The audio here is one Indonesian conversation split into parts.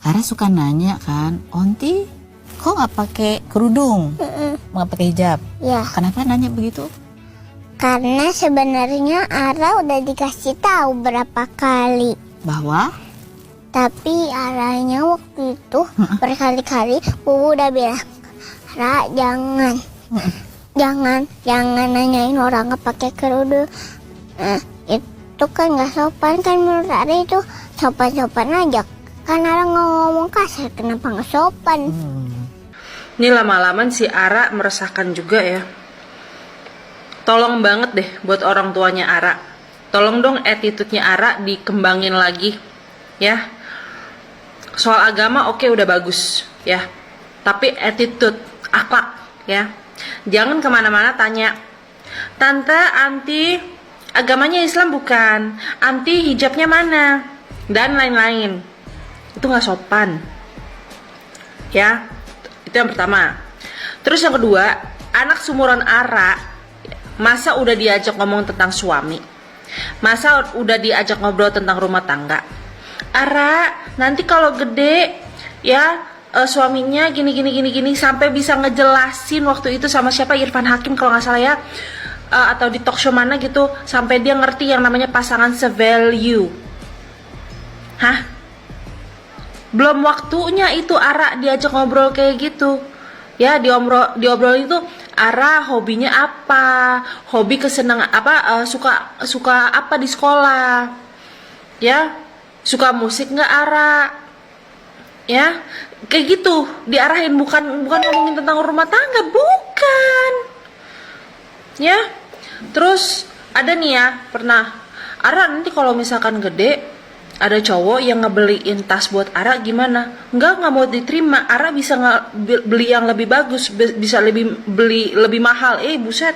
Ara suka nanya kan, Onti kok nggak pakai kerudung, nggak pakai hijab? Ya, Kenapa nanya begitu? karena sebenarnya Ara udah dikasih tahu berapa kali. Bahwa Tapi Aranya waktu itu berkali-kali Bubu udah bilang, Ra jangan nanyain orang nggak pakai kerudung. Itu kan nggak sopan kan, menurut Ara itu sopan-sopan aja. Kan Ara nggak ngomong kasar, kenapa nggak sopan? Ini lama-lama si Ara meresahkan juga ya. Tolong banget deh buat orang tuanya Ara. Tolong dong attitude-nya Ara dikembangin lagi ya. Soal agama oke, udah bagus ya. Tapi attitude, akhlak ya. Jangan kemana-mana tanya, Tante, anti agamanya Islam bukan? Anti hijabnya mana? Dan lain-lain. Itu gak sopan ya. Itu yang pertama. Terus yang kedua, anak sumuran Ara, masa udah diajak ngomong tentang suami, masa udah diajak ngobrol tentang rumah tangga. Ara, nanti kalau gede ya suaminya gini sampai bisa ngejelasin waktu itu sama siapa, Irfan Hakim kalau nggak salah ya, atau di talk show mana gitu, sampai dia ngerti yang namanya pasangan se-value. Hah? Belum waktunya itu Ara diajak ngobrol kayak gitu ya. Diobrol itu Ara hobinya apa, hobi kesenangan apa, suka apa di sekolah ya, suka musik nggak Ara ya, kayak gitu diarahin, bukan ngomongin tentang rumah tangga, bukan ya. Terus ada nih ya, pernah Ara nanti kalau misalkan gede ada cowok yang ngebeliin tas buat Ara gimana? Nggak mau diterima. Ara bisa beli yang lebih bagus, bisa beli lebih mahal. Buset.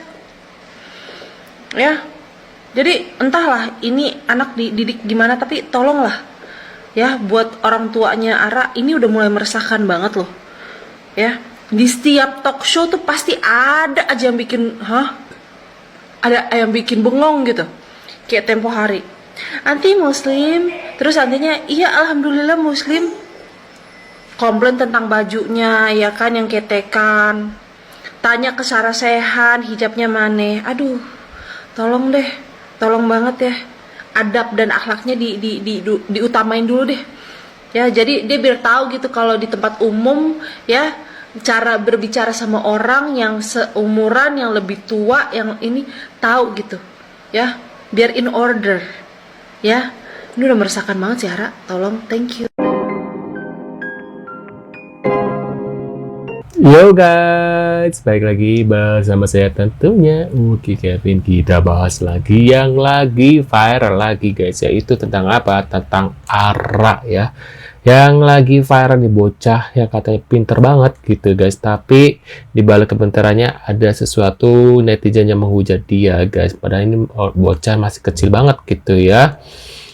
Ya. Jadi entahlah ini anak dididik gimana, tapi tolonglah ya buat orang tuanya Ara, ini udah mulai meresahkan banget loh. Ya. Di setiap talk show tuh pasti ada aja yang bikin ada yang bikin bengong gitu. Kayak tempo hari. Anti muslim, terus antinya iya alhamdulillah muslim, komplain tentang bajunya ya kan yang ketekan, tanya ke Sarah Sehan hijabnya mana. Aduh, tolong deh, tolong banget ya, adab dan akhlaknya diutamain dulu deh ya. Jadi dia biar tahu gitu kalau di tempat umum ya, cara berbicara sama orang yang seumuran, yang lebih tua, yang ini tahu gitu ya, biar in order ya. Ini udah meresahkan banget sih Ara, tolong, thank you. Yo guys, balik lagi bersama saya tentunya Uki Kevin. Kita bahas lagi yang lagi viral lagi guys, yaitu tentang apa? Tentang Ara ya, yang lagi viral nih, bocah yang katanya pinter banget gitu guys, tapi di balik kepintarannya ada sesuatu netizen yang menghujat dia guys, padahal ini bocah masih kecil banget gitu ya.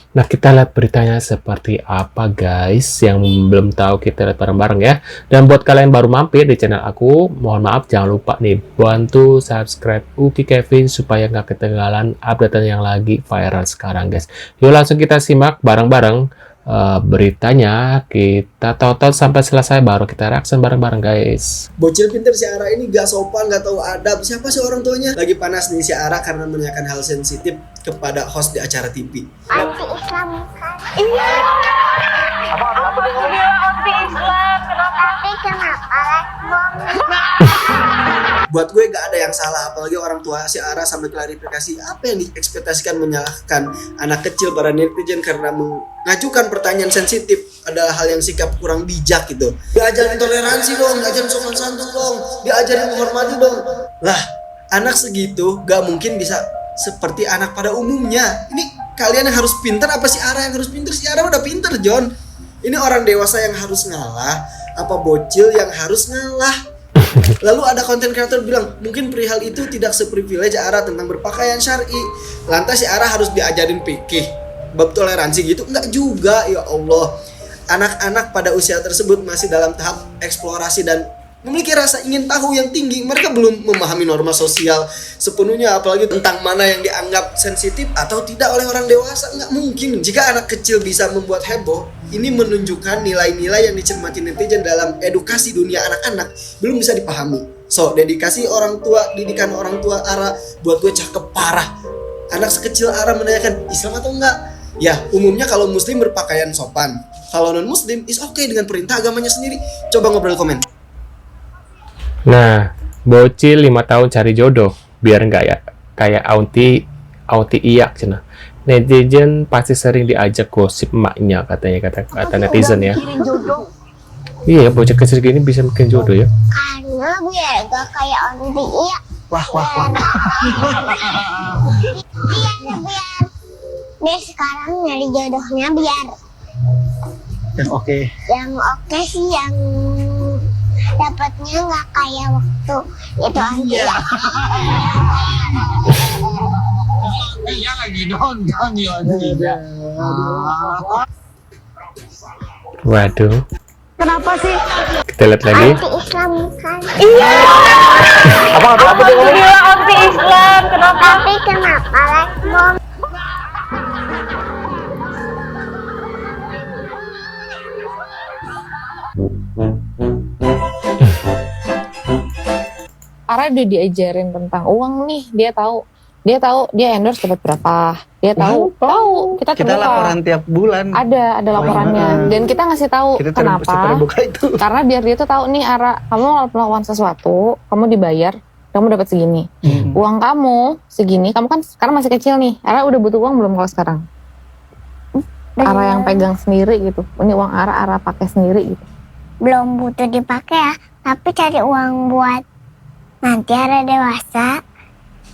Nah, kita lihat beritanya seperti apa guys. Yang belum tahu kita lihat bareng-bareng ya. Dan buat kalian baru mampir di channel aku, mohon maaf, jangan lupa nih bantu subscribe Uki Kevin supaya nggak ketinggalan update yang lagi viral sekarang guys. Yuk langsung kita simak bareng-bareng beritanya. Kita tonton sampai selesai baru kita reaction bareng-bareng guys. Bocil pinter si Ara ini gak sopan, gak tahu adab. Siapa sih orang tuanya? Lagi panas nih si Ara karena menanyakan hal sensitif kepada host di acara TV. Anti-Islam kan? Iya. Apa anti-Islam? Tapi kenapa Buat gue gak ada yang salah, apalagi orang tua si Ara sampai klarifikasi apa yang diekspektasikan menyalahkan anak kecil para netizen karena mengajukan pertanyaan sensitif adalah hal yang sikap kurang bijak gitu. Diajarin toleransi dong, diajarin sopan santun dong, diajarin menghormati dong. Lah, anak segitu gak mungkin bisa seperti anak pada umumnya. Ini kalian yang harus pinter apa si Ara yang harus pinter? Si Ara udah pinter John. Ini orang dewasa yang harus ngalah apa bocil yang harus ngalah? Lalu ada konten kreator bilang mungkin perihal itu tidak seprivilege Ara tentang berpakaian syar'i. Lantas si Ara harus diajarin fikih bab toleransi gitu? Enggak juga, ya Allah. Anak-anak pada usia tersebut masih dalam tahap eksplorasi dan memiliki rasa ingin tahu yang tinggi. Mereka belum memahami norma sosial sepenuhnya, apalagi tentang mana yang dianggap sensitif atau tidak oleh orang dewasa. Nggak mungkin. Jika anak kecil bisa membuat heboh, ini menunjukkan nilai-nilai yang dicermati netizen dalam edukasi dunia anak-anak belum bisa dipahami. So, dedikasi orang tua, didikan orang tua Ara buat gue cakep parah. Anak sekecil Ara menanyakan Islam atau enggak? Ya, umumnya kalau muslim berpakaian sopan. Kalau non-muslim is okay dengan perintah agamanya sendiri. Coba ngobrol komen. Nah, bocil 5 tahun cari jodoh biar nggak ya kayak Aunty Iyak cina. Netizen pasti sering diajak gosip emaknya katanya kata netizen ya. Iya, bocil kecil gini bisa bikin jodoh ya. Karena biar gak kayak Aunty Iyak. Wah. Biar sekarang nyari jodohnya biar Yang oke. yang oke sih, yang dapatnya nggak kayak waktu itu aja. Waduh. Kenapa sih? Kita lihat lagi. Anti Islam kan? Apa dia ngomong? Gila anti Islam, kenapa? Tapi kenapa like bom? Ara udah diajarin tentang uang nih, dia tahu dia endorse dapat berapa, dia tahu kita terbuka. laporan tiap bulan. Ada laporannya, dan kita ngasih tahu kenapa, itu. karena biar dia tuh tahu nih Ara, kamu melakukan sesuatu, kamu dibayar, kamu dapat segini, uang kamu segini, kamu kan sekarang masih kecil nih, Ara udah butuh uang belum kalau sekarang? Ara yang pegang sendiri gitu, ini uang Ara pakai sendiri gitu. Belum butuh dipakai ya, tapi cari uang buat nanti Ara dewasa,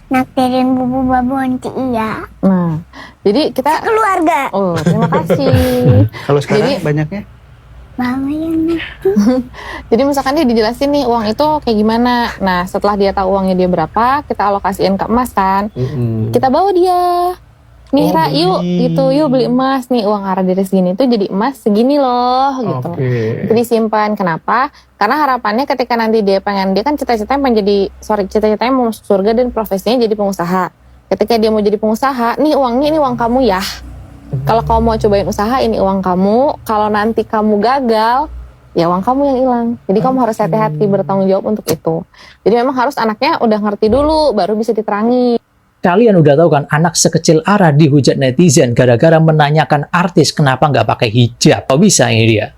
naktirin bubu babu Aunty Iya. Nah, jadi kita Keluarga. oh terima kasih. Kalau sekarang Jadi- banyaknya Mama yang Jadi misalkan dia dijelasin nih uang itu kayak gimana. Nah setelah dia tahu uangnya dia berapa, kita alokasiin ke emas kan. Kita bawa dia. Nih Ra, yuk gitu, yuk beli emas nih, uang Ara dari segini tuh jadi emas segini loh gitu. Itu disimpan. Kenapa? Karena harapannya ketika nanti dia kan cita-citanya pengen jadi, cita-citanya mau masuk surga dan profesinya jadi pengusaha. Ketika dia mau jadi pengusaha, nih uangnya ini uang kamu ya. Kalau kamu mau cobain usaha, ini uang kamu. Kalau nanti kamu gagal, ya uang kamu yang hilang. Jadi kamu harus hati-hati bertanggung jawab untuk itu. Jadi memang harus anaknya udah ngerti dulu, baru bisa diterangi. Kalian udah tahu kan, anak sekecil Ara dihujat netizen gara-gara menanyakan artis kenapa nggak pakai hijab. Kok bisa ini dia?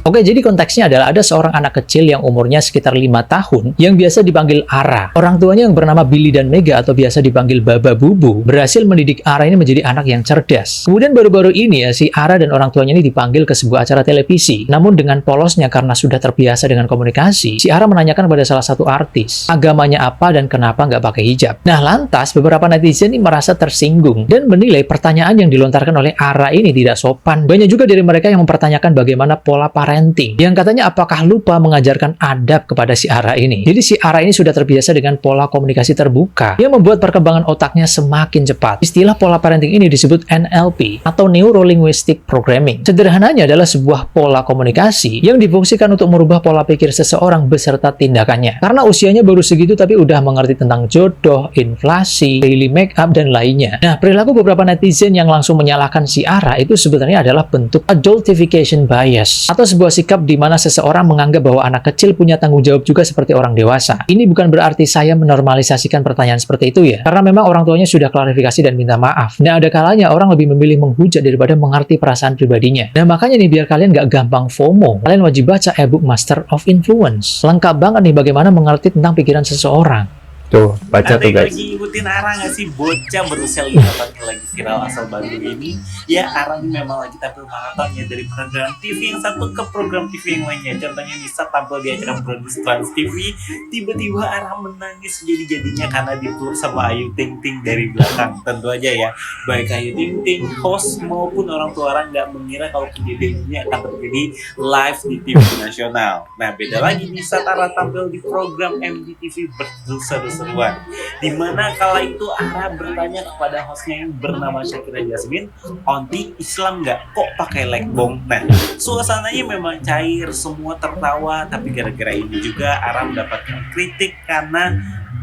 Oke, jadi konteksnya adalah ada seorang anak kecil yang umurnya sekitar 5 tahun yang biasa dipanggil Ara. Orang tuanya yang bernama Billy dan Mega atau biasa dipanggil Baba Bubu berhasil mendidik Ara ini menjadi anak yang cerdas. Kemudian baru-baru ini ya si Ara dan orang tuanya ini dipanggil ke sebuah acara televisi. Namun dengan polosnya karena sudah terbiasa dengan komunikasi, si Ara menanyakan pada salah satu artis agamanya apa dan kenapa nggak pakai hijab. Nah lantas beberapa netizen ini merasa tersinggung dan menilai pertanyaan yang dilontarkan oleh Ara ini tidak sopan. Banyak juga dari mereka yang mempertanyakan bagaimana pola parenting, yang katanya apakah lupa mengajarkan adab kepada si Ara ini. Jadi si Ara ini sudah terbiasa dengan pola komunikasi terbuka yang membuat perkembangan otaknya semakin cepat. Istilah pola parenting ini disebut NLP atau Neuro Linguistic Programming. Sederhananya adalah sebuah pola komunikasi yang difungsikan untuk merubah pola pikir seseorang beserta tindakannya. Karena usianya baru segitu tapi udah mengerti tentang jodoh, inflasi, daily make up dan lainnya. Nah, perilaku beberapa netizen yang langsung menyalahkan si Ara itu sebenarnya adalah bentuk adultification bias atau sebuah sikap di mana seseorang menganggap bahwa anak kecil punya tanggung jawab juga seperti orang dewasa. Ini bukan berarti saya menormalisasikan pertanyaan seperti itu ya, karena memang orang tuanya sudah klarifikasi dan minta maaf. Nah, ada kalanya orang lebih memilih menghujat daripada mengerti perasaan pribadinya. Nah, makanya nih biar kalian nggak gampang FOMO, kalian wajib baca ebook Master of Influence. Lengkap banget nih bagaimana mengerti tentang pikiran seseorang. Tuh, baca tuh guys. Lagi ngikutin Ara nggak sih, bocah berusia 5 tahun yang lagi viral asal Bandung ini. Ya Ara ini memang lagi tampil maratonnya dari program TV yang satu ke program TV yang lainnya. Contohnya Nisa tampil di acara Brandus Trans TV, tiba-tiba Ara menangis jadi-jadinya karena dipeluk sama Ayu Ting Ting dari belakang. Tentu aja ya, baik Ayu Ting Ting, host maupun orang tua Ara nggak mengira kalau kejadian ini akan terjadi live di TV nasional. Nah beda lagi nih saat Ara tampil di program MDTV Berdosa-Dosa seru-seruan. Dimana kala itu Ara bertanya kepada hostnya yang bernama Syakira Jasmine, "Onti Islam nggak? Kok pakai legbong?" Nah, suasananya memang cair, semua tertawa, tapi gara-gara ini juga Ara mendapatkan kritik karena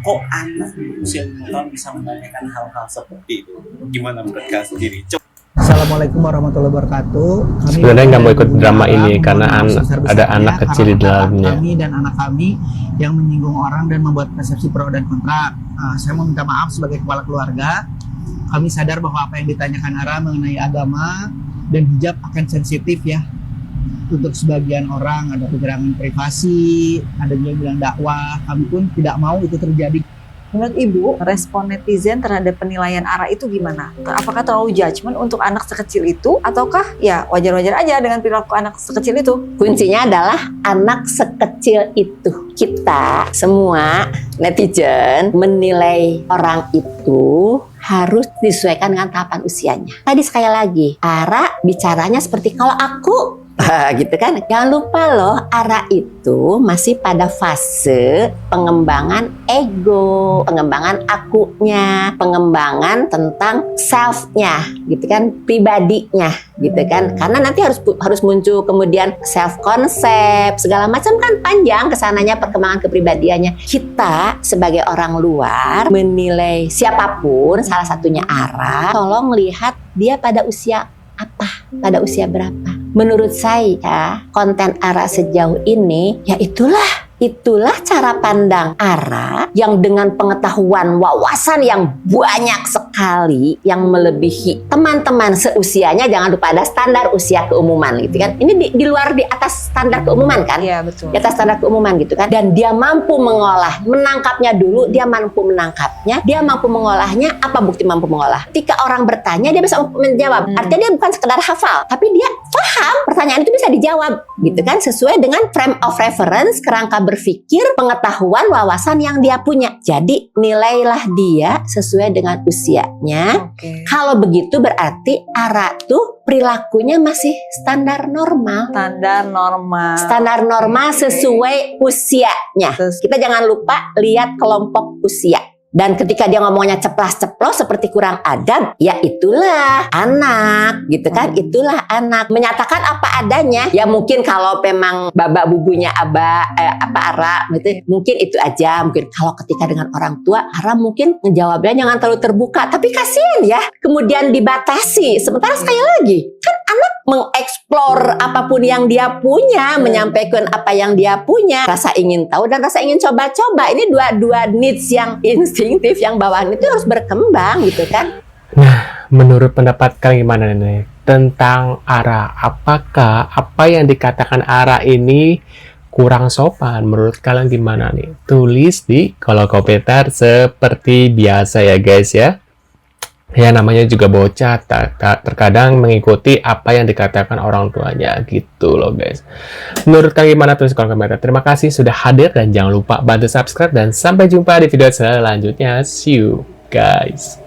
kok anak berusia 5 tahun bisa menanyakan hal-hal seperti itu. Gimana menurut kalian sendiri? Assalamualaikum warahmatullahi wabarakatuh. Kami Sebenarnya nggak mau ikut drama ini karena ada anak kecil di dalamnya. Kami dan anak kami yang menyinggung orang dan membuat persepsi pro dan kontra. Saya mau minta maaf sebagai kepala keluarga. Kami sadar bahwa apa yang ditanyakan Ara mengenai agama dan hijab akan sensitif ya. Untuk sebagian orang ada penyerangan privasi, ada juga yang bilang dakwah. Kami pun tidak mau itu terjadi. Menurut Ibu, respon netizen terhadap penilaian Ara itu gimana? Apakah terlalu judgement untuk anak sekecil itu? Ataukah ya wajar-wajar aja dengan perilaku anak sekecil itu? Kuncinya adalah anak sekecil itu. Kita semua netizen menilai orang itu harus disesuaikan dengan tahapan usianya. Tadi sekali lagi, Ara bicaranya seperti kalau aku gitu kan. Jangan lupa loh, Ara itu masih pada fase pengembangan ego, pengembangan akunya, pengembangan tentang self-nya gitu kan, pribadinya gitu kan. Karena nanti harus muncul kemudian self concept segala macam kan, panjang kesananya perkembangan kepribadiannya. Kita sebagai orang luar menilai siapapun, salah satunya Ara, tolong lihat dia pada usia apa, pada usia berapa. Menurut saya, konten Ara sejauh ini, ya itulah cara pandang Ara yang dengan pengetahuan, wawasan yang banyak sekali, yang melebihi teman-teman seusianya. Jangan lupa ada standar usia keumuman gitu kan. Ini di luar, di atas standar keumuman kan? Iya, betul. Di atas standar keumuman gitu kan. Dan dia mampu mengolah, menangkapnya dulu, dia mampu menangkapnya, dia mampu mengolahnya. Apa bukti mampu mengolah? Ketika orang bertanya, dia bisa menjawab. Artinya dia bukan sekedar hafal, tapi dia paham pertanyaan itu bisa dijawab gitu kan, sesuai dengan frame of reference, kerangka berpikir, pengetahuan, wawasan yang dia punya. Jadi nilailah dia sesuai dengan usianya. Kalau begitu berarti Ara tuh perilakunya masih standar normal. Standar normal sesuai usianya. Kita jangan lupa lihat kelompok usia. Dan ketika dia ngomongnya ceplas-ceplos seperti kurang adab, ya itulah anak gitu kan, itulah anak. Menyatakan apa adanya, ya mungkin kalau memang babak bubunya Ara gitu, mungkin itu aja. Mungkin kalau ketika dengan orang tua, Ara mungkin ngejawabnya jangan terlalu terbuka, tapi kasihan ya, kemudian dibatasi. Sementara sekali lagi, kan anak mengeksplor apapun yang dia punya, menyampaikan apa yang dia punya, rasa ingin tahu dan rasa ingin coba-coba. Ini dua needs yang instinktif, yang bawaan itu harus berkembang gitu kan. Nah, menurut pendapat kalian gimana nih tentang Ara? Apakah apa yang dikatakan Ara ini kurang sopan? Menurut kalian gimana nih? Tulis di kolom komentar seperti biasa ya guys ya. Ya namanya juga bocah, terkadang mengikuti apa yang dikatakan orang tuanya gitu loh guys. Menurut kalian gimana? Tulis kolom komentar. Terima kasih sudah hadir dan jangan lupa bantu subscribe dan sampai jumpa di video selanjutnya. See you guys.